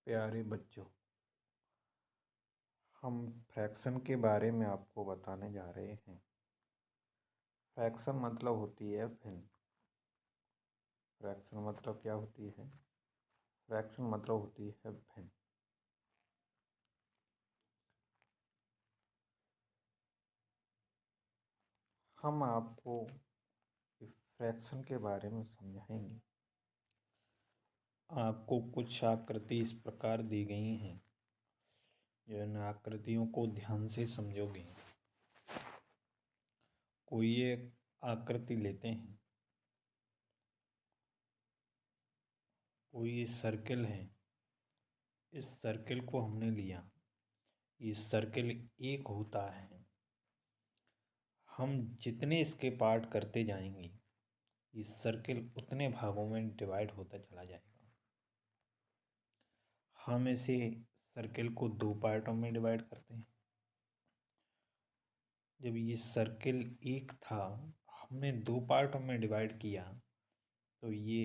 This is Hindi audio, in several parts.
प्यारे बच्चों, हम फ्रैक्शन के बारे में आपको बताने जा रहे हैं। फ्रैक्शन मतलब होती है भिन्न। फ्रैक्शन मतलब क्या होती है? फ्रैक्शन मतलब होती है भिन्न। हम आपको फ्रैक्शन के बारे में समझाएंगे। आपको कुछ आकृति इस प्रकार दी गई हैं, जो इन आकृतियों को ध्यान से समझोगे। कोई एक आकृति लेते हैं, कोई ये सर्किल है। इस सर्किल को हमने लिया, ये सर्किल एक होता है। हम जितने इसके पार्ट करते जाएंगे, ये सर्किल उतने भागों में डिवाइड होता चला जाएगा। हम इसे सर्किल को दो पार्टों में डिवाइड करते हैं। जब ये सर्किल एक था, हमने दो पार्टों में डिवाइड किया, तो ये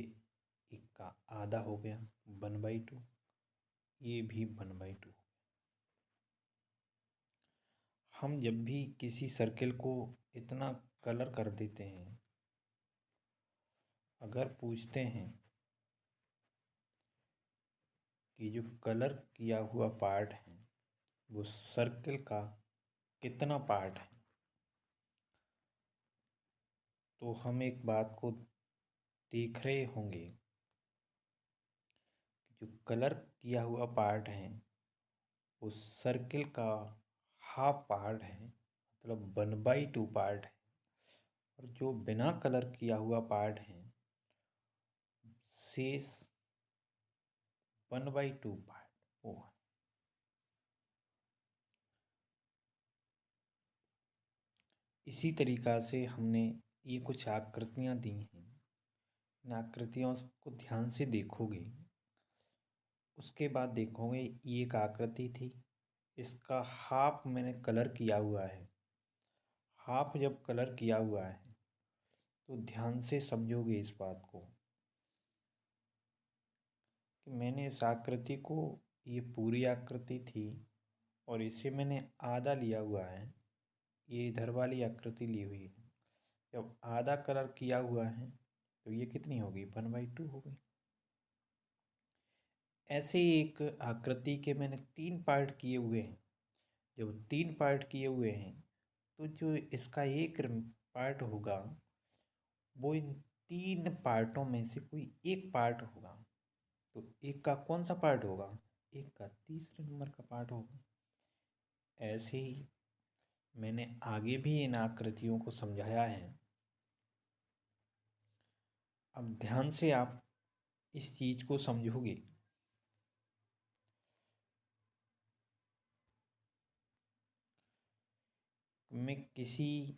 एक का आधा हो गया 1/2, ये भी 1/2। हम जब भी किसी सर्किल को इतना कलर कर देते हैं, अगर पूछते हैं कि जो कलर किया हुआ पार्ट है वो सर्किल का कितना पार्ट है, तो हम एक बात को देख रहे होंगे कि जो कलर किया हुआ पार्ट है वो सर्किल का हाफ पार्ट है, मतलब 1/2 पार्ट है। और जो बिना कलर किया हुआ पार्ट है, शेष 1/2 पार्ट वो है। इसी तरीक़ा से हमने ये कुछ आकृतियाँ दी हैं। इन आकृतियों को ध्यान से देखोगे, उसके बाद देखोगे ये एक आकृति थी, इसका हाफ मैंने कलर किया हुआ है। हाफ जब कलर किया हुआ है तो ध्यान से समझोगे इस बात को कि मैंने इस आकृति को, ये पूरी आकृति थी और इसे मैंने आधा लिया हुआ है, ये इधर वाली आकृति ली हुई है। जब आधा कलर किया हुआ है तो ये कितनी होगी? 1/2 हो गई। ऐसे ही एक आकृति के मैंने 3 पार्ट किए हुए हैं। जब 3 पार्ट किए हुए हैं तो जो इसका एक पार्ट होगा वो इन 3 पार्टों में से कोई एक पार्ट होगा। तो एक का कौन सा पार्ट होगा? एक का तीसरे नंबर का पार्ट होगा। ऐसे ही मैंने आगे भी इन आकृतियों को समझाया है। अब ध्यान से आप इस चीज़ को समझोगे। मैं किसी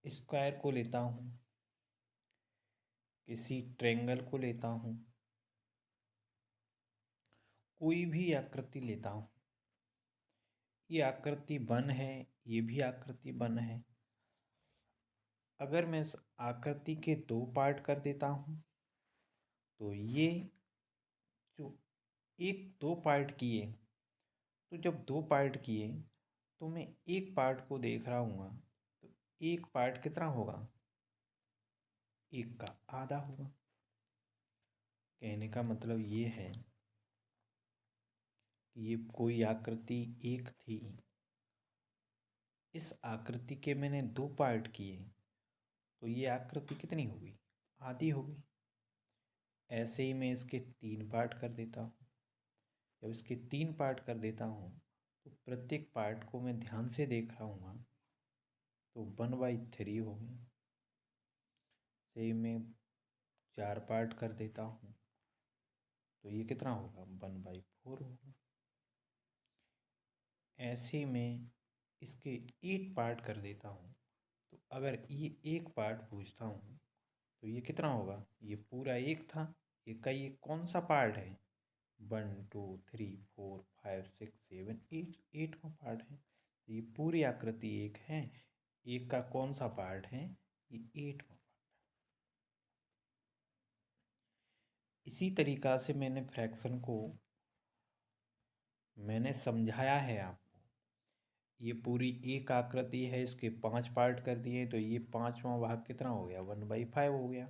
स्क्वायर को लेता हूँ, किसी ट्रायंगल को लेता हूँ, कोई भी आकृति लेता हूँ। ये आकृति 1 है, ये भी आकृति 1 है। अगर मैं इस आकृति के 2 पार्ट कर देता हूँ तो ये जो एक 2 पार्ट किए, तो जब 2 पार्ट किए तो मैं एक पार्ट को देख रहा हूँ, तो एक पार्ट कितना होगा? एक का आधा होगा। कहने का मतलब ये है कि ये कोई आकृति एक थी, इस आकृति के मैंने 2 पार्ट किए तो ये आकृति कितनी होगी? आधी होगी। ऐसे ही मैं इसके 3 पार्ट कर देता हूँ। जब इसके 3 पार्ट कर देता हूँ तो प्रत्येक पार्ट को मैं ध्यान से देख रहा हूँ तो 1/3 हो गया। से मैं 4 पार्ट कर देता हूँ तो ये कितना होगा? 1/4 होगा। ऐसे में इसके 8 पार्ट कर देता हूँ, तो अगर ये एक पार्ट पूछता हूँ तो ये कितना होगा? ये पूरा एक था, इसका ये कौन सा पार्ट है? 1 2 3 4 5 6 7 8, 8वां पार्ट है। ये पूरी आकृति एक है, एक का कौन सा पार्ट है? ये 8वां। इसी तरीक़ा से मैंने फ्रैक्शन को मैंने समझाया है आपको। ये पूरी एक आकृति है, इसके 5 पार्ट कर दिए, तो ये 5वां भाग कितना हो गया, 1/5 हो गया।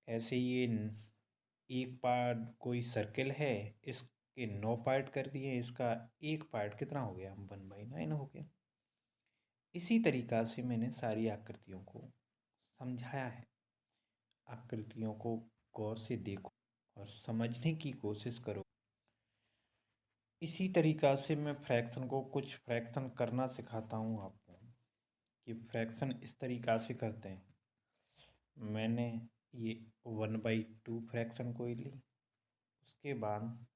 ऐसे ये एक पार्ट कोई सर्किल है, इसके 9 पार्ट कर दिए, इसका एक पार्ट कितना हो गया, 1/9 हो गया। इसी तरीक़ा से मैंने सारी आकृतियों को समझाया है। आकृतियों को गौर से देखो और समझने की कोशिश करो। इसी तरीक़ा से मैं फ्रैक्शन को कुछ फ्रैक्शन करना सिखाता हूँ आपको कि फ्रैक्शन इस तरीक़ा से करते हैं। मैंने ये 1/2 फ्रैक्शन को ली, उसके बाद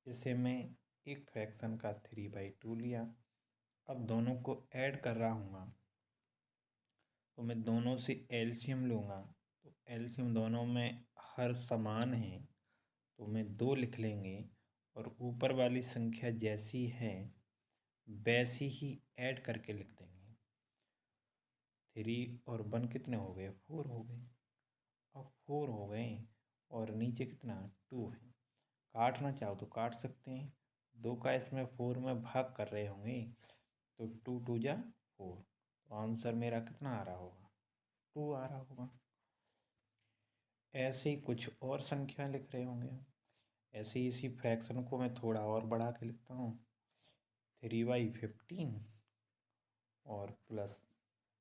इसे मैं एक फ्रैक्शन का 3/2 लिया। अब दोनों को ऐड कर रहा हूँ, तो मैं दोनों से एलसीएम लूँगा। तो एलसीएम दोनों में हर समान है, तो मैं 2 लिख लेंगे और ऊपर वाली संख्या जैसी है वैसी ही ऐड करके लिख देंगे। 3 और 1 कितने हो गए, 4 हो गए। अब 4 हो गए और नीचे कितना 2 है। काटना चाहो तो काट सकते हैं, 2 का इसमें 4 में भाग कर रहे होंगे, तो 2 2 जा 4, तो आंसर मेरा कितना आ रहा होगा, 2 आ रहा होगा। ऐसे ही कुछ और संख्या लिख रहे होंगे। ऐसे ही इसी फ्रैक्शन को मैं थोड़ा और बढ़ा के लिखता हूँ, 3/15 और प्लस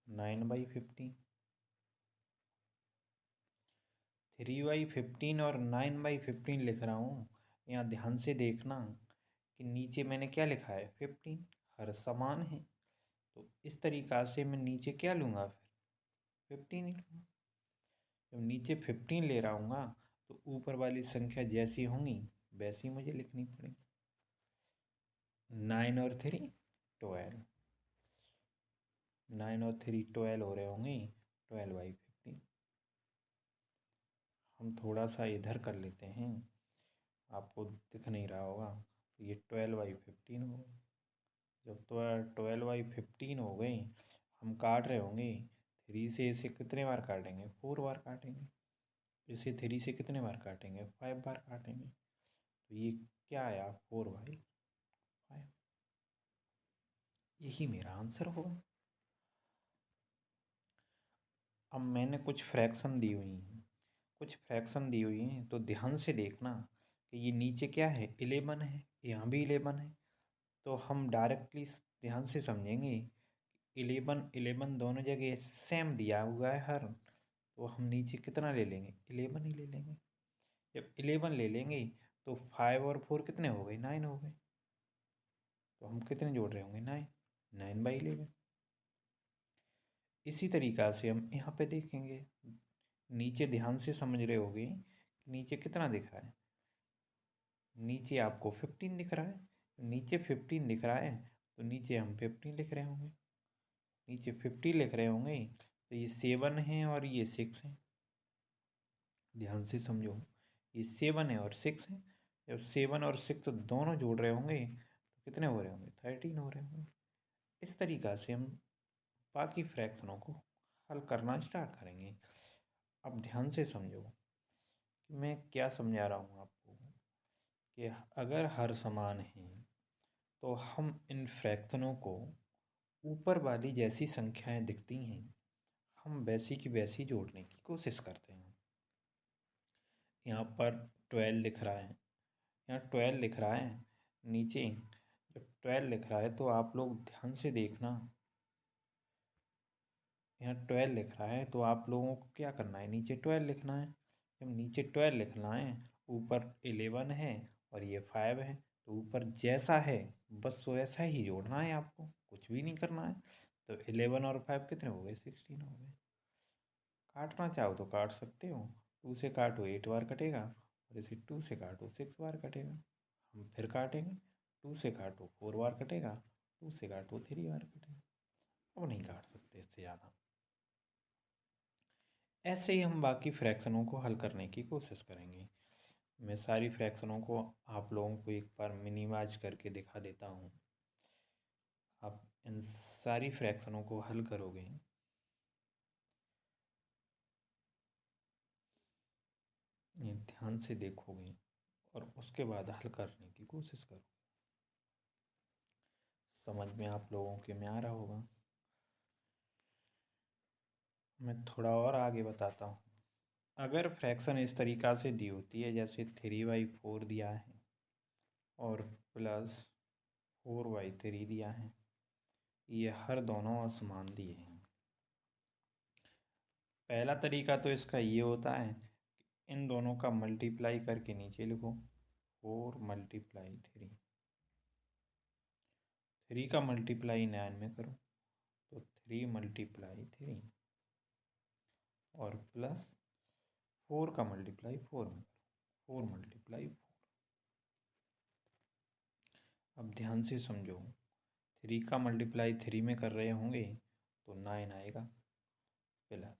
9/15। 3/15 और 9/15 लिख रहा हूँ। यहाँ ध्यान से देखना कि नीचे मैंने क्या लिखा है, 15, हर समान है। तो इस तरीक़ा से मैं नीचे क्या लूँगा, फिर 15 ही लूँगा। जब नीचे 15 ले रहा हूँ तो ऊपर वाली संख्या जैसी होंगी वैसी मुझे लिखनी पड़ेगी। 9 और 3 12, 9 और 3 12 हो रहे होंगे, 12/15। हम थोड़ा सा इधर कर लेते हैं, आपको दिख नहीं रहा होगा, तो ये 12/15 हो गए। जब तो 12/15 हो गई, हम काट रहे होंगे 3 से इसे कितने बार काटेंगे, 4 बार काटेंगे। इसे 3 से कितने बार काटेंगे, 5 बार काटेंगे। तो ये क्या आया, 4/5। यही मेरा आंसर होगा। अब मैंने कुछ फ्रैक्शन दी हुई हैं, तो ध्यान से देखना कि ये नीचे क्या है, 11 है, यहाँ भी 11 है। तो हम डायरेक्टली ध्यान से समझेंगे, 11 11 दोनों जगह सेम दिया हुआ है हर, तो हम नीचे कितना ले लेंगे, 11 ही ले लेंगे। जब 11 ले लेंगे तो 5 और 4 कितने हो गए, 9 हो गए। तो हम कितने जोड़ रहे होंगे, 9, 9/11। इसी तरीक़ा से हम यहाँ पे देखेंगे, नीचे ध्यान से समझ रहे होगे, नीचे कितना दिख रहा है, नीचे आपको 15 दिख रहा है। नीचे 15 दिख रहा है तो नीचे हम 15 लिख रहे होंगे। नीचे 50 लिख रहे होंगे तो ये 7 है और ये 6 है। ध्यान से समझो, ये 7 है और 6 है। जब 7 और 6 दोनों जोड़ रहे होंगे तो कितने हो रहे होंगे, 13 हो रहे होंगे। इस तरीक़ा से हम बाकी फ्रैक्शनों को हल करना स्टार्ट करेंगे। अब ध्यान से समझो कि मैं क्या समझा रहा हूँ आपको, कि अगर हर समान है तो हम इन फ्रैक्शनों को ऊपर वाली जैसी संख्याएं दिखती हैं हम वैसी की वैसी जोड़ने की कोशिश करते हैं। यहाँ पर 12 लिख रहा है, यहाँ 12 लिख रहा है, नीचे जब 12 लिख रहा है तो आप लोग ध्यान से देखना, यहाँ 12 लिख रहा है तो आप लोगों को क्या करना है, नीचे 12 लिखना है। जब नीचे 12 लिखना है, ऊपर 11 है और ये 5 है, तो ऊपर जैसा है बस वैसा ही जोड़ना है, आपको कुछ भी नहीं करना है। तो 11 और 5 कितने हो गए, 16 हो गए। काटना चाहो तो काट सकते हो, 2 से काटो 8 बार कटेगा और इसे 2 से काटो 6 बार कटेगा। हम फिर काटेंगे, 2 से काटो 4 बार कटेगा, 2 से काटो 3 बार कटेगा। अब नहीं काट सकते इससे ज़्यादा। ऐसे ही हम बाकी फ्रैक्शनों को हल करने की कोशिश करेंगे। मैं सारी फ्रैक्शनों को आप लोगों को एक बार मिनिमाइज करके दिखा देता हूँ। आप इन सारी फ्रैक्शनों को हल करोगे, ये ध्यान से देखोगे और उसके बाद हल करने की कोशिश करोगे। समझ में आप लोगों के में आ रहा होगा। मैं थोड़ा और आगे बताता हूँ। अगर फ्रैक्शन इस तरीक़ा से दी होती है, जैसे 3/4 दिया है और प्लस 4/3 दिया है, ये हर दोनों असमान दिए हैं। पहला तरीका तो इसका ये होता है कि इन दोनों का मल्टीप्लाई करके नीचे लिखो, 4 × 3। 3 का मल्टीप्लाई 9 में करो तो 3 × 3 और प्लस 4 का मल्टीप्लाई 4 में करो, 4 × 4। अब ध्यान से समझो, 3 का मल्टीप्लाई 3 में कर रहे होंगे तो 9 आएगा, प्लस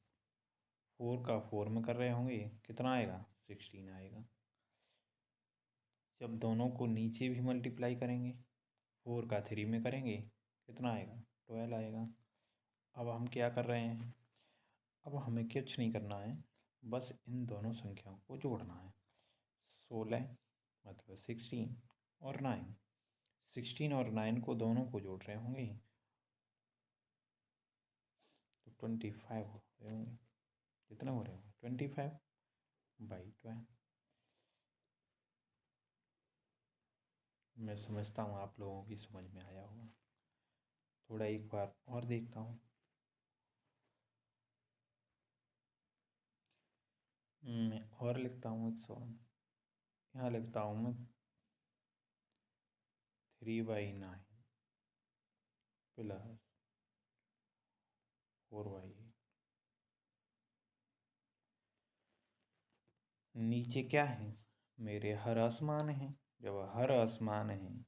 4 का 4 में कर रहे होंगे कितना आएगा, 16 आएगा। जब दोनों को नीचे भी मल्टीप्लाई करेंगे, 4 का 3 में करेंगे कितना आएगा, 12 आएगा। अब हम क्या कर रहे हैं, अब हमें कुछ नहीं करना है, बस इन दोनों संख्याओं को जोड़ना है। 16 मतलब 16 और 9, 16 और 9 को दोनों को जोड़ रहे होंगे तो 25 हो रहे होंगे। कितना हो रहे होंगे, 25/12। मैं समझता हूँ आप लोगों की समझ में आया होगा। थोड़ा एक बार और देखता हूँ। मैं और लिखता हूँ एक सवाल। यहाँ लिखता हूँ मैं 3/9 प्लस 4/8। नीचे क्या है, मेरे हर असमान है। जब हर असमान है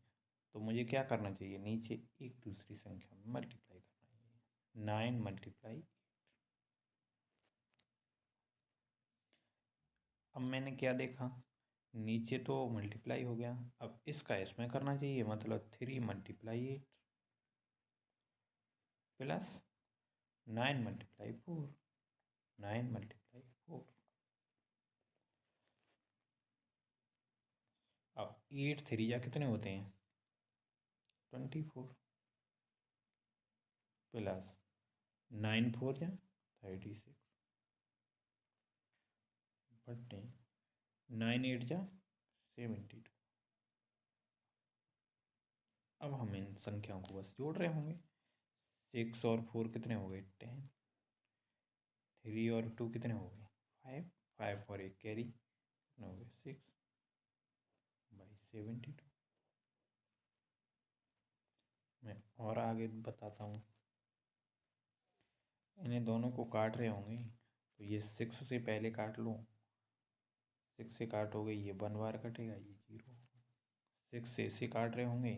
तो मुझे क्या करना चाहिए, नीचे एक दूसरी संख्या में मल्टीप्लाई करना चाहिए, 9 × 8। अब मैंने क्या देखा, नीचे तो मल्टीप्लाई हो गया, अब इसका इसमें करना चाहिए, मतलब 3 × 8 प्लस 9 × 4, 9 × 4। अब 8 3 या कितने होते हैं, 24 प्लस 9 4 या 36 बटे 9 8 जा 72। अब हम इन संख्याओं को बस जोड़ रहे होंगे। 6 और 4 कितने हो गए, 10। 3 और 2 कितने हो गए, 5। 5 और 1 कैरी कितने हो गए, 6/72। मैं और आगे बताता हूँ। इन्हें दोनों को काट रहे होंगे तो ये 6 से पहले काट लो, 6 से काटोगे ये 1 बार कटेगा, ये 0। 6 से इसे काट रहे होंगे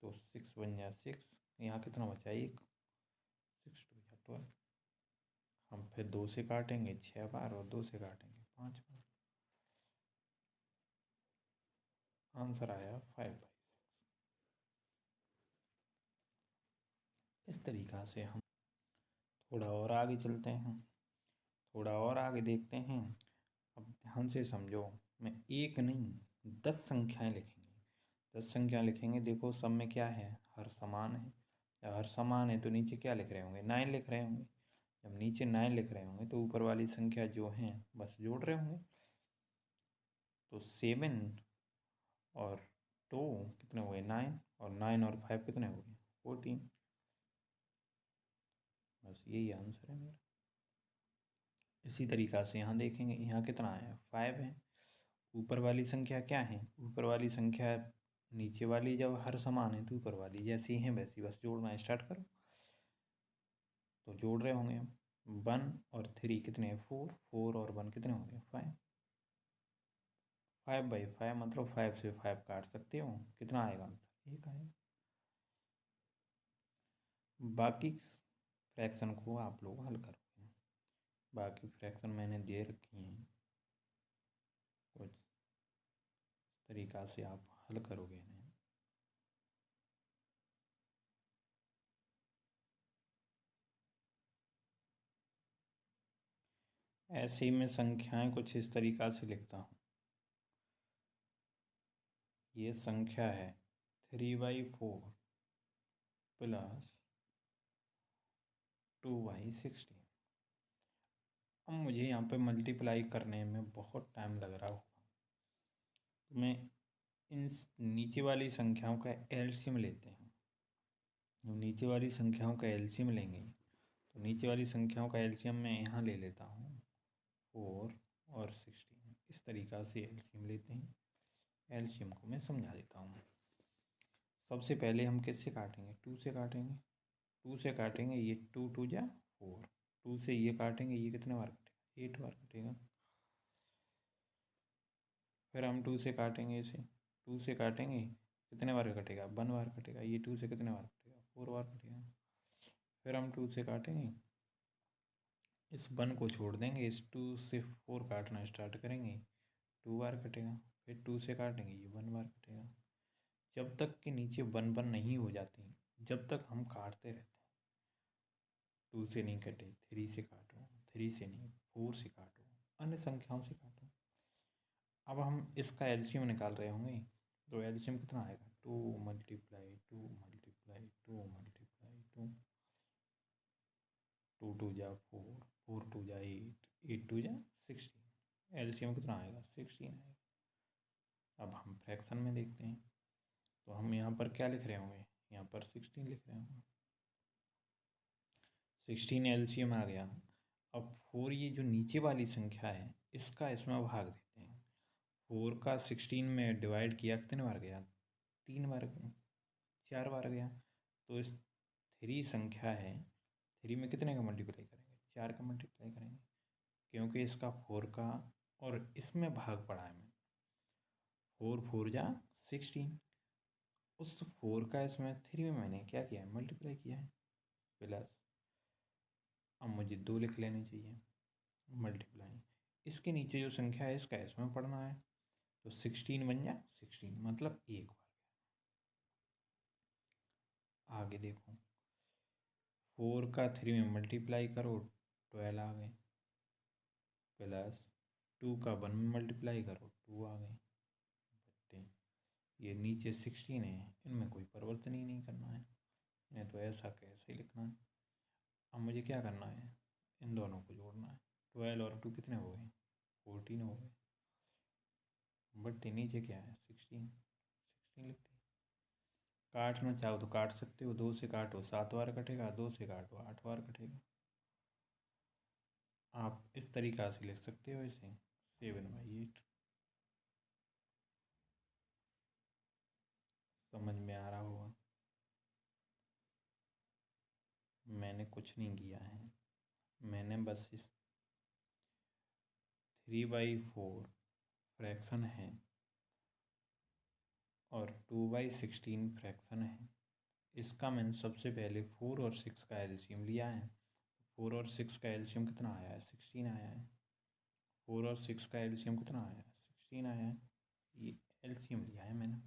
तो 6 1 जा 6, यहाँ कितना बचा, 1। 6 2 जा 12। हम फिर 2 से काटेंगे 6 बार और 2 से काटेंगे 5 बार। आंसर आया 5/6। इस तरीक़ा से हम थोड़ा और आगे चलते हैं, थोड़ा और आगे देखते हैं। अब ध्यान से समझो, मैं एक नहीं 10 संख्याएं लिखेंगे, 10 संख्या लिखेंगे। देखो सब में क्या है, हर समान है। जब हर समान है तो नीचे क्या लिख रहे होंगे, 9 लिख रहे होंगे। जब नीचे 9 लिख रहे होंगे तो ऊपर वाली संख्या जो हैं बस जोड़ रहे होंगे। तो 7 और 2 कितने हुए, 9, और 9 और 5 कितने हुए, 14। बस यही आंसर है मेरा। इसी तरीक़ा से यहाँ देखेंगे, यहाँ कितना आया, 5 है। ऊपर वाली संख्या क्या है, ऊपर वाली संख्या नीचे वाली जब हर समान है तो ऊपर वाली जैसी हैं वैसी बस जोड़ना स्टार्ट करो। तो जोड़ रहे होंगे हम, 1 और 3 कितने हैं, 4। 4 और 1 कितने हो गए, 5। 5/5 मतलब 5 से 5 काट सकते हो, कितना आएगा आंसर, 1 आएगा। बाकी फ्रैक्शन को आप लोग हल करोगे। बाकी फ्रैक्शन मैंने दे रखी हैं, कुछ तरीक़ा से आप हल करोगे इन्हें। ऐसे ही मैं संख्याएं कुछ इस तरीक़ा से लिखता हूँ। ये संख्या है 3/4 प्लस 2/16। अब मुझे यहाँ पे मल्टीप्लाई करने में बहुत टाइम लग रहा होगा, तो मैं इन नीचे वाली संख्याओं का एलसीएम लेते हैं। नीचे वाली संख्याओं का एलसीएम लेंगे तो नीचे वाली संख्याओं का एलसीएम मैं यहाँ ले लेता हूँ 4 और 16। इस तरीक़ा से एलसीएम लेते हैं। एलसीएम को मैं समझा देता हूँ। सबसे पहले हम किससे काटेंगे? 2 से काटेंगे। 2 से काटेंगे, ये 2 2 जा 4। 2 से ये काटेंगे, ये कितने बार कटेगा? 8 बार कटेगा। फिर हम 2 से काटेंगे इसे। 2 से काटेंगे, कितने बार कटेगा? 1 बार कटेगा। ये 2 से कितने बार कटेगा? 4 बार कटेगा। फिर हम 2 से काटेंगे, इस 1 को छोड़ देंगे, इस 2 से 4 काटना स्टार्ट करेंगे, 2 बार कटेगा। फिर 2 से काटेंगे, ये 1 बार कटेगा। जब तक कि नीचे 1 1 नहीं हो जाती, जब तक हम काटते रहते हैं। 2 से नहीं कटे, 3 से काटो, 3 से नहीं, 4 से काटो, अन्य संख्याओं से काटो। अब हम इसका एलसीएम निकाल रहे होंगे, तो एलसीएम कितना आएगा? 2 मल्टीप्लाई 2 मल्टीप्लाई 2 मल्टीप्लाई 2, 2 2 जा 4, 4 2 जा 8, 8 2 जा 16। एलसीएम कितना आएगा? 16 आएगा। अब हम फ्रैक्शन में देखते हैं, तो हम यहाँ पर क्या लिख रहे होंगे? यहाँ पर 16 लिख रहे होंगे। 16 एलसीएम आ गया। अब 4, ये जो नीचे वाली संख्या है, इसका इसमें भाग देते हैं। 4 का 16 में डिवाइड किया, कितने बार गया? 3 बार गया, 4 बार गया। तो इस 3 संख्या है, 3 में कितने का मल्टीप्लाई करेंगे? 4 का मल्टीप्लाई करेंगे, क्योंकि इसका 4 का और इसमें भाग पड़ा है। मैं 4 4 जा 16, उस 4 का इसमें 3 में मैंने क्या किया है? मल्टीप्लाई किया है। प्लस, अब मुझे 2 लिख लेने चाहिए, मल्टीप्लाई। इसके नीचे जो संख्या है, इसका इसमें पढ़ना है, तो 16 बन जा 16, मतलब 1 बार। आगे देखो, 4 का 3 में मल्टीप्लाई करो, 12 आ गए। प्लस 2 का 1 में मल्टीप्लाई करो, 2 आ गए। बट्टे ये नीचे 16 है, इनमें कोई परिवर्तन ही नहीं करना है, इन्हें तो ऐसा कैसे ही लिखना है। अब मुझे क्या करना है? इन दोनों को जोड़ना है। 12 और 2 कितने हो गए? 14 हो गए। बट्टे नीचे क्या है? 16 लिखते हैं। काटना चाहो तो काट सकते हो, 2 से काटो 7 बार कटेगा, 2 से काटो 8 बार कटेगा। आप इस तरीक़ा से लिख सकते हो इसे 7/8। समझ में आ रहा होगा। मैंने कुछ नहीं किया है, मैंने बस इस 3/4 फ्रैक्शन है और 2/16 फ्रैक्शन है। इसका मैंने सबसे पहले 4 और 6 का एलसीएम लिया है। 4 और 6 का एलसीएम कितना आया है? 16 आया है। 4 और 6 का एलसीएम कितना आया है? 16 आया है। ये एलसीएम लिया है मैंने।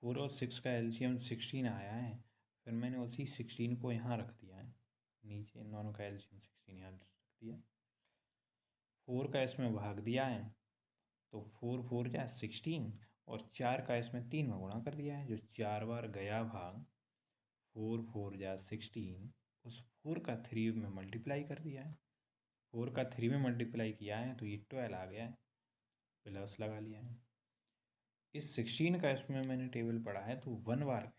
4 और 6 का एलसीएम 16 आया है। फिर मैंने उसी 16 को यहाँ रख दिया है, नीचे इन दोनों का एलसीएम 16 यहाँ रख दिया। 4 का इसमें भाग दिया है, तो 4 4 जा 16, और 4 का इसमें 3 में गुणा कर दिया है, जो 4 बार गया भाग 4 4 जा 16, उस 4 का 3 में मल्टीप्लाई कर दिया है। 4 का 3 में मल्टीप्लाई किया है, तो ये 12 आ गया है। प्लस लगा लिया है। इस 16 का इसमें मैंने टेबल पढ़ा है, तो 1 बार गया है,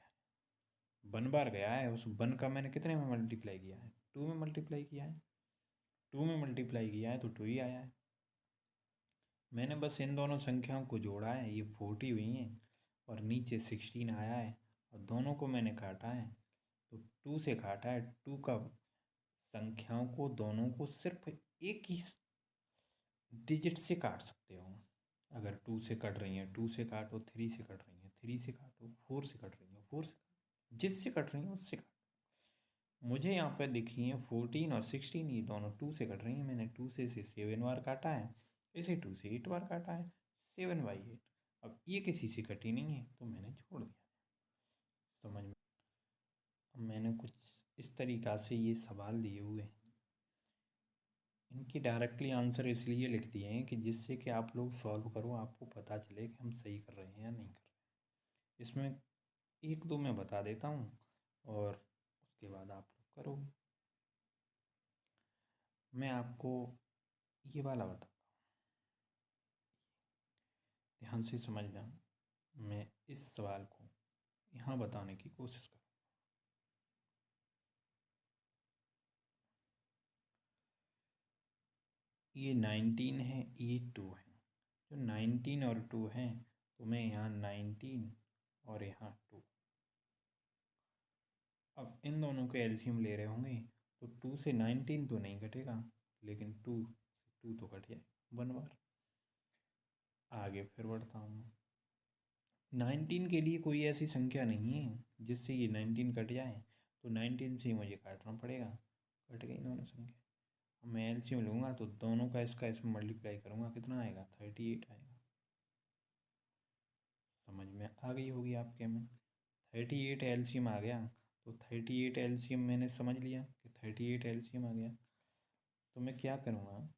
1 बार गया है। उस 1 का मैंने कितने में मल्टीप्लाई किया है? 2 में मल्टीप्लाई किया है। 2 में मल्टीप्लाई किया है, तो 2 ही आया है। मैंने बस इन दोनों संख्याओं को जोड़ा है, ये 40 हुई हैं और नीचे 16 आया है, और दोनों को मैंने काटा है, तो 2 से काटा है। 2 का संख्याओं को दोनों को सिर्फ एक ही डिजिट से काट सकते हो। अगर 2 से कट रही हैं 2 से काटो, 3 से कट रही हैं 3 से काटो, 4 से कट रही हैं 4 से, जिससे कट रही हैं उससे काटो। मुझे यहाँ पर दिखी हैं 14 और 16, ये दोनों 2 से कट रही हैं। मैंने 2 से इसे 7 बार काटा है, इसे 2 से 8 बार काटा है, 7/8। अब ये किसी से कटी नहीं है, तो मैंने छोड़ दिया। समझ में? अब मैंने कुछ इस तरीक़ा से ये सवाल दिए हुए हैं, कि डायरेक्टली आंसर इसलिए लिख दिए हैं कि जिससे कि आप लोग सॉल्व करो, आपको पता चले कि हम सही कर रहे हैं या नहीं कर रहे। इसमें एक दो मैं बता देता हूँ और उसके बाद आप लोग करोगे। मैं आपको ये वाला बताता हूँ, ध्यान से समझना। मैं इस सवाल को यहाँ बताने की कोशिश करूँ। ये 19 है, ये 2 है। जो 19 और 2 है तो मैं यहाँ 19 और यहाँ 2। अब इन दोनों के एलसीएम ले रहे होंगे तो 2 से 19 तो नहीं घटेगा, लेकिन 2 से 2 तो घट जाए 1 बार। आगे फिर बढ़ता हूँ। 19 के लिए कोई ऐसी संख्या नहीं है जिससे ये 19 कट जाए, तो 19 से ही मुझे काटना पड़ेगा। कट गई दोनों संख्या। मैं एलसीएम लूँगा तो दोनों का इसका इसमें मल्टीप्लाई करूँगा, कितना आएगा? 38 आएगा। समझ में आ गई होगी आपके में। 38 एलसीएम आ गया, तो 38 एलसीएम मैंने समझ लिया कि 38 एलसीएम आ गया। तो मैं क्या करूँगा,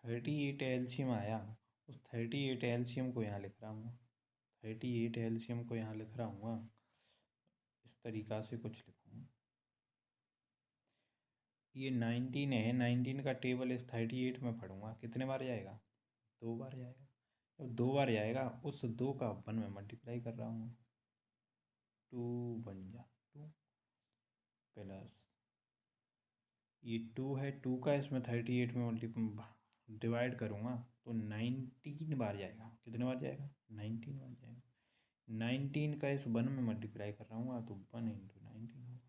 38 एलसीएम आया, उस 38 एलसीएम को यहाँ लिख रहा हूँ। 38 एलसीएम को यहाँ लिख रहा हूँ, इस तरीक़ा से कुछ लिखूँ। ये 19 है, 19 का टेबल इस 38 में पढ़ूँगा, कितने बार जाएगा? 2 बार जाएगा। जब 2 बार जाएगा, उस 2 का 1 में मल्टीप्लाई कर रहा हूँ। 2 1 जा 2 प्लस ये 2 है, 2 का इसमें 38 में डिवाइड करूँगा तो 19 बार जाएगा। कितने बार जाएगा? 19 बार जाएगा। 19 का इस 1 में मल्टीप्लाई कर रहा हूँ तो 1 इंटू 19 होगा।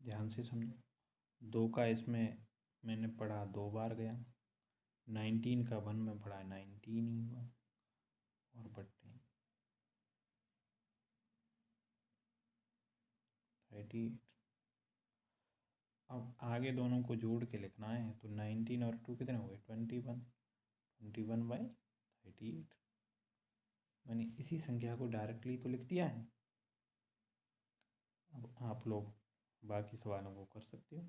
ध्यान से समझो। 2 का इसमें मैंने पढ़ा 2 बार गया, 19 का 1 में पढ़ा 19 ही हुआ, और बट्टे 38। अब आगे दोनों को जोड़ के लिखना है, तो 19 और 2 कितने हो गए? 21। 21/38। मैंने इसी संख्या को डायरेक्टली तो लिख दिया है। अब आप लोग बाकी सवालों को कर सकते हो,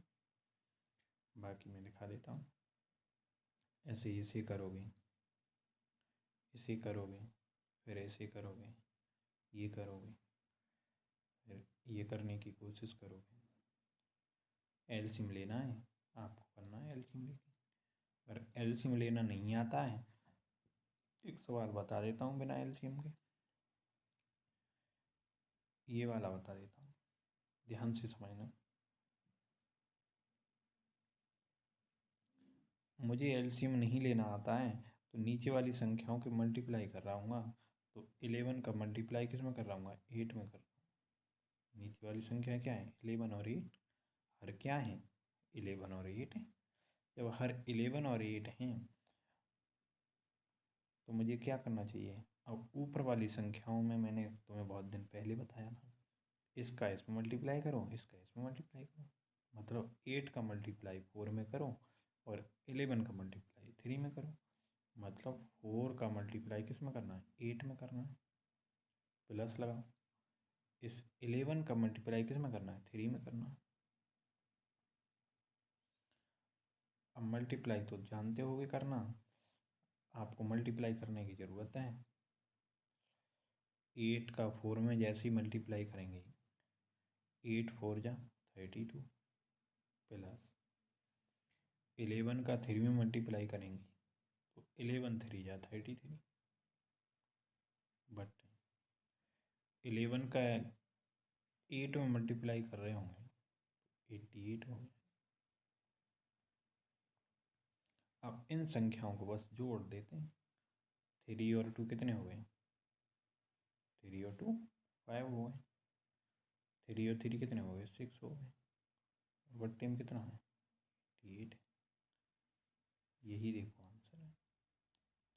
बाकी मैं दिखा देता हूँ। ऐसे इसे करोगे, इसे करोगे, फिर ऐसे करोगे, ये करोगे, फिर ये करने की कोशिश करोगे। एलसीएम लेना है, आपको करना है एलसीएम लेके। अगर एलसीएम लेना नहीं आता है, एक सवाल बता देता हूँ बिना एलसीएम के, ये वाला बता देता हूँ, ध्यान से समझना। मुझे एलसीएम नहीं लेना आता है तो नीचे वाली संख्याओं के मल्टीप्लाई कर रहा हूँ। तो 11 का मल्टीप्लाई किस में कर रहा हूँ? 8 में कर रहा हूँ। नीचे वाली संख्या क्या है? 11 और 8। हर क्या है? 11 और 8 है। जब हर 11 और 8 हैं तो मुझे क्या करना चाहिए? अब ऊपर वाली संख्याओं में मैंने तुम्हें बहुत दिन पहले बताया था, इसका इसमें मल्टीप्लाई करो, इसका इसमें मल्टीप्लाई करो। मतलब 8 का मल्टीप्लाई 4 में करो और 11 का मल्टीप्लाई 3 में करो। मतलब 4 का मल्टीप्लाई किस में करना है? 8 में करना है। प्लस लगाओ, इस 11 का मल्टीप्लाई किस में करना है? 3 में करना है। अब मल्टीप्लाई तो जानते होगे करना, आपको मल्टीप्लाई करने की ज़रूरत है। 8 का 4 में जैसे ही मल्टीप्लाई करेंगे, 8 4 जा 32 प्लस 11 का 3 में मल्टीप्लाई करेंगे तो 11 3 जा 33, बट 11 का 8 में मल्टीप्लाई कर रहे होंगे 88 हो गया। अब इन संख्याओं को बस जोड़ देते हैं। 3 और 2 कितने हो गए? 3 और 2 5 हो गए। 3 और 3 कितने हो गए? 6 हो गए। बट्टे में कितना है? 88। यही देखो आंसर है,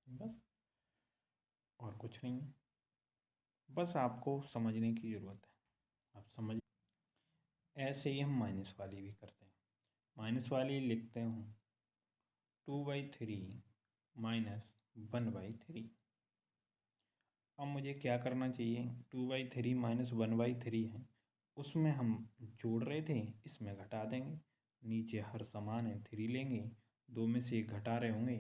बस और कुछ नहीं है। बस आपको समझने की ज़रूरत है, आप समझ। ऐसे ही हम माइनस वाली भी करते हैं। माइनस वाली लिखते हूँ 2/3 - 1/3। अब मुझे क्या करना चाहिए, 2/3 माइनस 1/3 है, उसमें हम जोड़ रहे थे, इसमें घटा देंगे। नीचे हर समान है, 3 लेंगे, 2 में से 1 घटा रहे होंगे,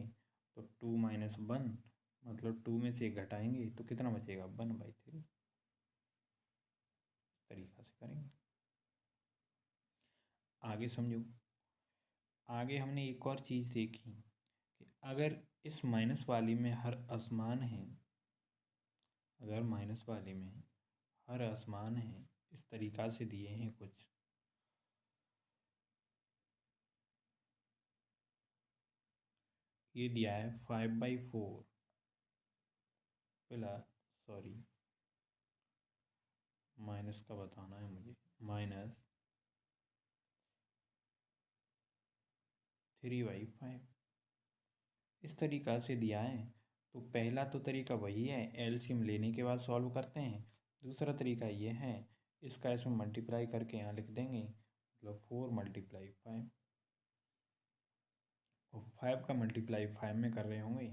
तो 2 माइनस 1 मतलब 2 में से 1 घटाएंगे तो कितना बचेगा, 1/3। इस तरीक़ा से करेंगे। आगे समझो। आगे हमने एक और चीज़ देखी कि अगर इस माइनस वाली में हर असमान है, अगर माइनस वाले में हर असमान है, इस तरीक़ा से दिए हैं कुछ, ये दिया है 5/4 प्लस, सॉरी माइनस का बताना है मुझे, माइनस 3/5 इस तरीक़ा से दिया है। तो पहला तो तरीका वही है, एलसीएम लेने के बाद सॉल्व करते हैं। दूसरा तरीका ये है, इसका इसमें मल्टीप्लाई करके यहाँ लिख देंगे, मतलब 4 × 5, और 5 का मल्टीप्लाई 5 में कर रहे होंगे,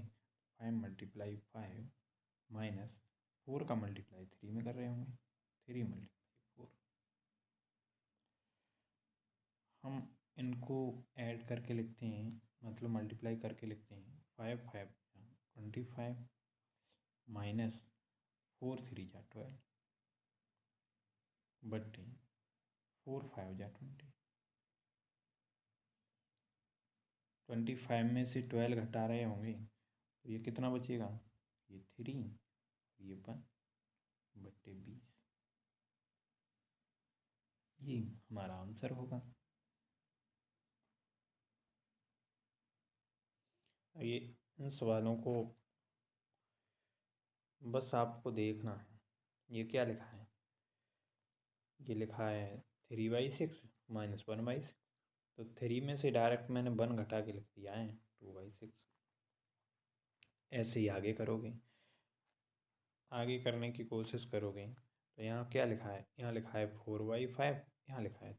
5 × 5 माइनस 4 का मल्टीप्लाई 3 में कर रहे होंगे, 3 × 4। हम इनको ऐड करके लिखते हैं, मतलब मल्टीप्लाई करके लिखते हैं, 5 5 25 माइनस 4 3 जा 12 बट्टे 4 5 जा 20। 25 में से 12 घटा रहे होंगे तो ये कितना बचेगा, ये 3, ये 1 बट्टे 20। ये हमारा आंसर होगा। ये इन सवालों को बस आपको देखना है। ये क्या लिखा है, ये लिखा है 3/6 माइनस 1/6, तो 3 में से डायरेक्ट मैंने 1 घटा के लिख दिया है, 2/6। ऐसे ही आगे करोगे, आगे करने की कोशिश करोगे तो यहाँ क्या लिखा है, यहाँ लिखा है 4/5, यहाँ लिखा है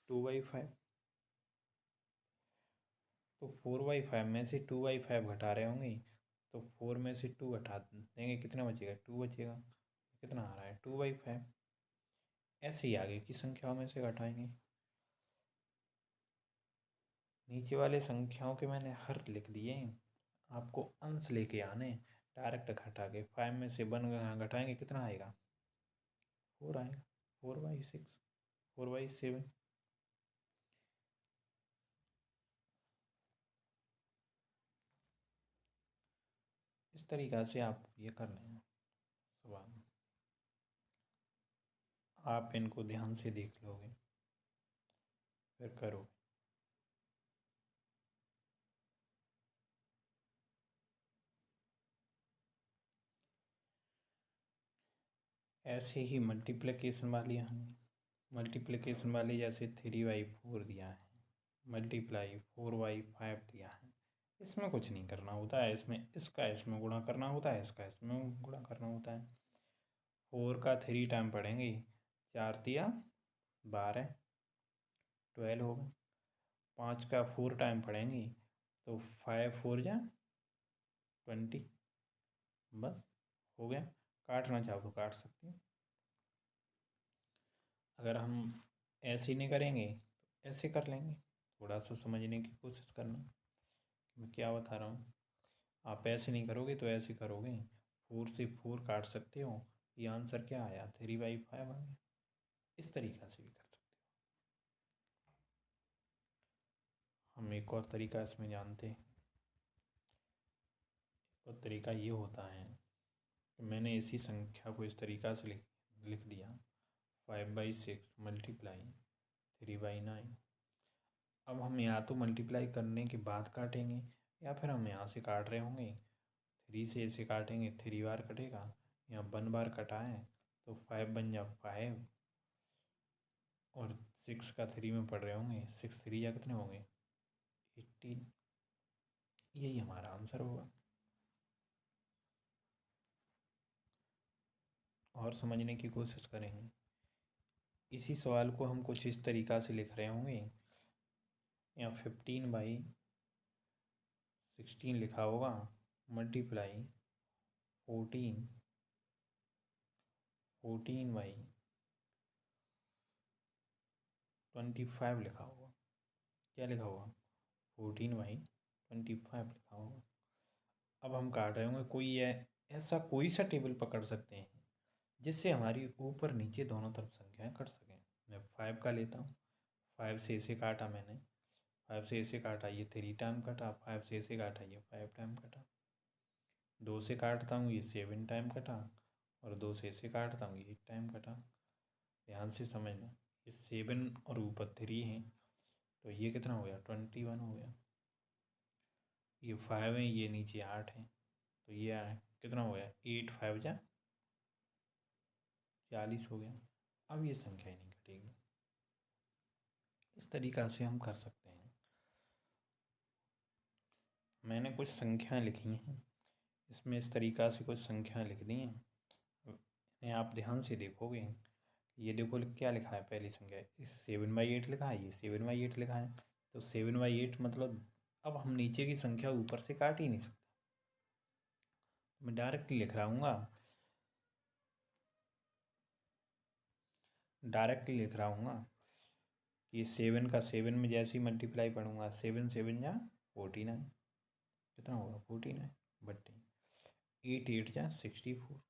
2/5। तो 4/5 में से 2/5 घटा रहे होंगे, तो 4 में से 2 घटा देंगे, कितना बचेगा, 2 बचेगा। कितना आ रहा है, 2/5। ऐसे ही आगे की संख्याओं में से घटाएंगे। नीचे वाले संख्याओं के मैंने हर लिख दिए, आपको अंश लेके आने, डायरेक्ट घटा के 5 में से 1 घटाएंगे, कितना आएगा, 4 आएगा, 4/6, 4/7। इस तरीक़ा से आप ये कर लें सवाल, आप इनको ध्यान से देख लोगे फिर करो। ऐसे ही मल्टीप्लिकेशन वाली, हमने मल्टीप्लिकेशन वाली जैसे 3/4 दिया है, मल्टीप्लाई 4/5 दिया है, इसमें कुछ नहीं करना होता है, इसमें इसका इसमें गुणा करना होता है, इसका इसमें गुणा करना होता है। 4 का 3 टाइम पढ़ेंगे, 4 तिया 12, 12 होगा। 5 का 4 टाइम पढ़ेंगे तो 5 4 जा 20, बस हो गया। काटना चाहो तो काट सकते हैं। अगर हम ऐसे नहीं करेंगे तो ऐसे कर लेंगे। थोड़ा सा समझने की कोशिश करना, मैं क्या बता रहा हूँ। आप ऐसे नहीं करोगे तो ऐसे करोगे, 4 से 4 काट सकते हो, ये आंसर क्या आया, 3/5 आ गया। इस तरीक़ा से भी कर सकते हो। हम एक और तरीका इसमें जानते हैं। एक और तरीका ये होता है कि मैंने इसी संख्या को इस तरीक़ा से लिख दिया, 5/6 मल्टीप्लाई 3/9। अब हम या तो मल्टीप्लाई करने के बाद काटेंगे, या फिर हम यहाँ से काट रहे होंगे, 3 से इसे काटेंगे, 3 बार कटेगा, यहाँ 1 बार कटा है तो 5 बन जा 5, और 6 का 3 में पढ़ रहे होंगे, 6 3 या कितने होंगे, 18। यही हमारा आंसर होगा। और समझने की कोशिश करेंगे। इसी सवाल को हम कुछ इस तरीक़ा से लिख रहे होंगे, यहाँ 15/16 लिखा होगा, मल्टीप्लाई 14 बाई 25 लिखा होगा। क्या लिखा होगा? 14/25 लिखा होगा। अब हम काट रहे होंगे, ऐसा कोई सा टेबल पकड़ सकते हैं जिससे हमारी ऊपर नीचे दोनों तरफ संख्याएं कट सकें। मैं 5 का लेता हूँ। 5 से इसे काटा मैंने, 5 से इसे काटा, ये 3 टाइम कटा। 5 से इसे काटा, ये 5 टाइम कटा। 2 से काटता हूँ, ये 7 टाइम कटा। और 2 से इसे काटता हूँ, ये 8 टाइम कटा। ध्यान से समझना, ये 7 और ऊपर 3 है, तो ये कितना हो गया? 21 हो गया। ये 5 है, ये नीचे 8 है, तो ये कितना हो गया? 8 5 जा 40 हो गया। अब ये संख्या ही नहीं घटेगी। इस तरीक़ा से हम कर सकते हैं। मैंने कुछ संख्याएं लिखी हैं, इसमें इस तरीक़ा से कुछ संख्याएं लिख दी हैं। इन्हें आप ध्यान से देखोगे, ये देखो क्या लिखा है। पहली संख्या इस 7/8 लिखा है, ये 7/8 लिखा है। तो 7/8 मतलब अब हम नीचे की संख्या ऊपर से काट ही नहीं सकते। मैं डायरेक्टली लिख रहा हूँ, कि 7 का 7 में जैसे ही मल्टीप्लाई पढ़ूंगा, 7 7 जा 49, कितना होगा? 49 बट्टे 8 8 जा 64।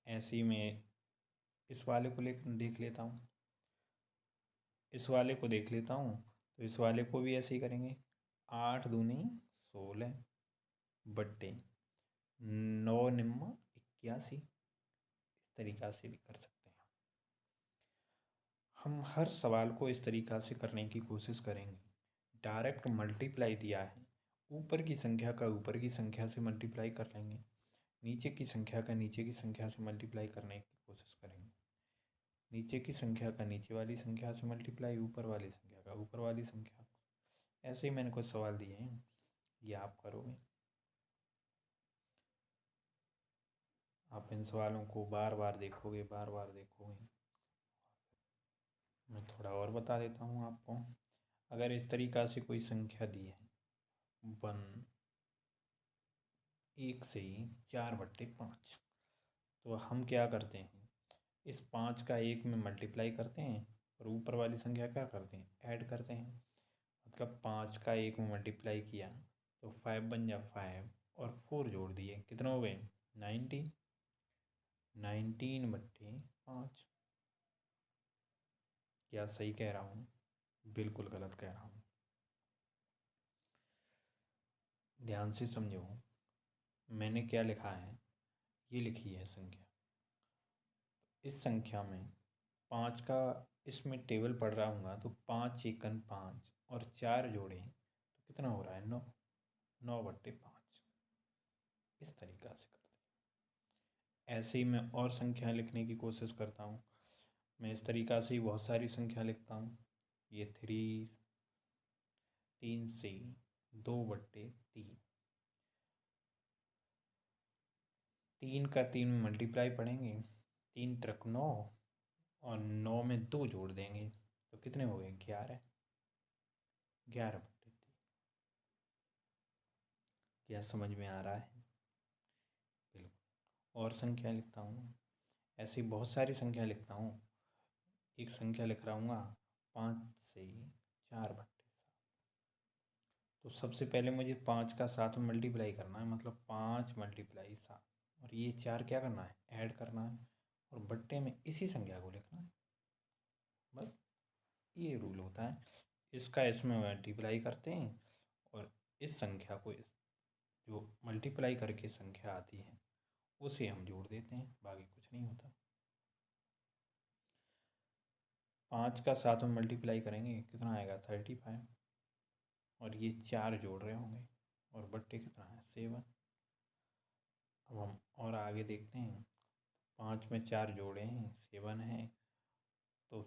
ऐसे ही मैं इस वाले को देख लेता हूँ, तो इस वाले को भी ऐसे ही करेंगे। 8 दूनी 16 बट्टे 9 निम्मा 81। इस तरीक़ा से भी कर सकते हैं। हम हर सवाल को इस तरीक़ा से करने की कोशिश करेंगे। डायरेक्ट मल्टीप्लाई दिया है, ऊपर की संख्या का ऊपर की संख्या से मल्टीप्लाई कर लेंगे, नीचे की संख्या का नीचे की संख्या से मल्टीप्लाई करने की कोशिश करेंगे। नीचे की संख्या का नीचे वाली संख्या से मल्टीप्लाई, ऊपर वाली संख्या का ऊपर वाली संख्या। ऐसे ही मैंने कुछ सवाल दिए हैं, ये आप करोगे। आप इन सवालों को बार बार देखोगे। मैं थोड़ा और बता देता हूँ आपको। अगर इस तरीक़ा से कोई संख्या दी है 1 से 4/5, तो हम क्या करते हैं, इस 5 का 1 में मल्टीप्लाई करते हैं और ऊपर वाली संख्या क्या करते हैं? ऐड करते हैं। मतलब 5 का 1 में मल्टीप्लाई किया तो 5 बन जा 5 और 4 जोड़ दिए, कितना हो गए? 19 19/5। क्या सही कह रहा हूँ? बिल्कुल गलत कह रहा हूँ। ध्यान से समझो, मैंने क्या लिखा है, ये लिखी है संख्या। इस संख्या में 5 का इसमें टेबल पढ़ रहा हूँ, तो 5 एकन 5 और 4 जोड़ें तो कितना हो रहा है? 9 9/5। इस तरीक़ा से करते हैं। ऐसे ही मैं और संख्या लिखने की कोशिश करता हूँ। मैं इस तरीक़ा से ही बहुत सारी संख्या लिखता हूँ। ये 3 से 2/3, 3 का 3 में मल्टीप्लाई पढ़ेंगे, 3 त्रिक 9 और 9 में 2 जोड़ देंगे तो कितने हो गए? 11 11/3। क्या समझ में आ रहा है? बिल्कुल। और संख्या लिखता हूँ, ऐसी बहुत सारी संख्या लिखता हूँ। एक संख्या लिख रहा हूँ 5 से 4/7। तो सबसे पहले मुझे 5 का 7 में मल्टीप्लाई करना है, मतलब 5 × 7, और ये 4 क्या करना है? ऐड करना है, और बट्टे में इसी संख्या को लिखना है। बस ये रूल होता है। इसका इसमें मल्टीप्लाई करते हैं और इस संख्या को जो मल्टीप्लाई करके संख्या आती है उसे हम जोड़ देते हैं, बाकी कुछ नहीं होता। 5 का 7 में मल्टीप्लाई करेंगे, कितना आएगा? 35। और ये 4 जोड़ रहे होंगे और बट्टे कितना है? 7। अब हम और आगे देखते हैं। 5 में 4 जोड़े हैं, 7 है, तो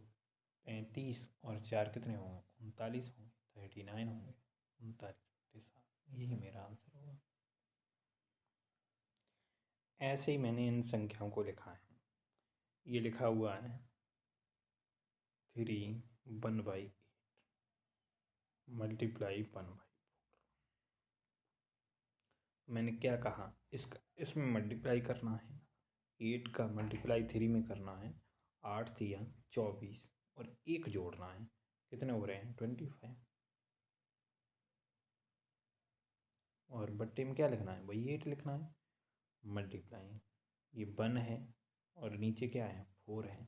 35 और 4 कितने होंगे? 39 होंगे, 39 होंगे। 39/7, यही मेरा आंसर होगा। ऐसे ही मैंने इन संख्याओं को लिखा है। ये लिखा हुआ है 3 1/8 मल्टीप्लाई 1/4। मैंने क्या कहा, इसमें मल्टीप्लाई करना है, 8 का मल्टीप्लाई 3 में करना है, 8 3 24 और 1 जोड़ना है। कितने हो रहे हैं? 25। और बट्टे में क्या लिखना है? वही 8 लिखना है। मल्टीप्लाई, ये 1 है और नीचे क्या है? 4 है।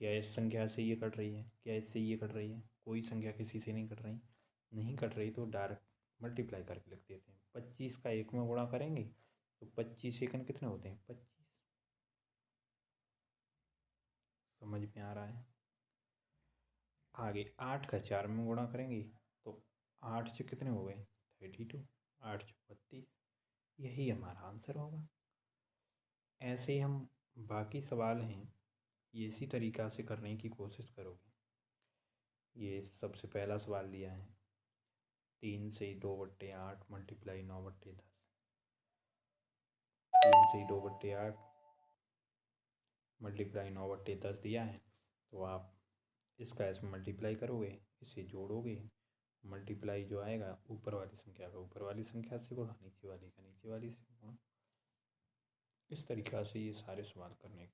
क्या इस संख्या से ये कट रही है? क्या इससे ये कट रही है? कोई संख्या किसी से नहीं कट रही। नहीं कट रही तो डायरेक्ट मल्टीप्लाई करके लिख देते हैं। 25 का 1 में गुणा करेंगे तो 25 एकन कितने होते हैं? 25। समझ में आ रहा है? आगे 8 का 4 में गुणा करेंगे तो 8 से कितने हो गए? 32। 8 से 32। यही हमारा आंसर होगा। ऐसे ही हम बाकी सवाल हैं ये इसी तरीक़ा से करने की कोशिश करोगे। ये सबसे पहला सवाल दिया है, 3 से 2/8 मल्टीप्लाई 9/10। 3 से 2/8 मल्टीप्लाई 9/10 दिया है, तो आप इसका इसमें मल्टीप्लाई करोगे, इसे जोड़ोगे, मल्टीप्लाई जो आएगा ऊपर वाली संख्या का ऊपर वाली संख्या से गुणा, नीचे वाली का नीचे वाली से गुणा। इस तरीक़ा से ये सारे सवाल करने